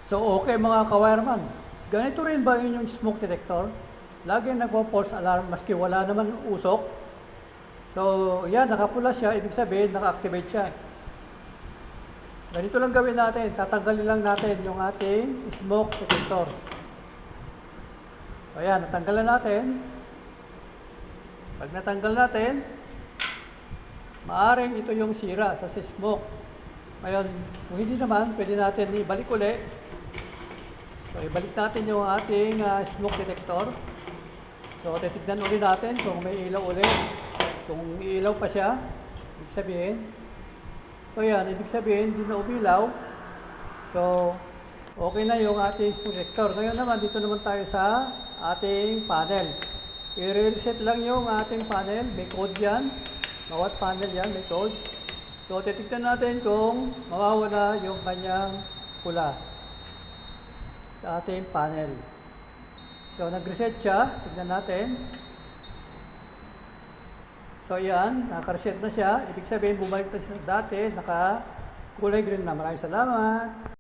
So okay mga ka-wireman, ganito rin ba yun yung smoke detector? Lagi nagpo-false alarm maski wala naman usok. So yan, nakapula siya, ibig sabihin naka-activate siya. Ganito lang gawin natin, tatanggalin lang natin yung ating smoke detector. So yan, natanggalan natin. Pag natanggal natin, maaring ito yung sira sa smoke. Ngayon, kung hindi naman, pwede natin ibalik ulit. So, ibalik natin yung ating smoke detector. So, titignan ulit natin kung may ilaw ulit. Kung ilaw pa siya, ibig sabihin. So, yan, ibig sabihin, hindi na umilaw. So, okay na yung ating smoke detector. Ngayon naman, dito naman tayo sa ating panel. I-reset lang yung ating panel. May code yan. Bawat panel yan, may code. So, titignan natin kung mawawala yung kanyang pula sa ating panel. So, nag-reset siya. Tignan natin. So, yan. Naka-reset na siya. Ibig sabihin, bumalik na siya dati. Naka-kulay green na. Maraming salamat.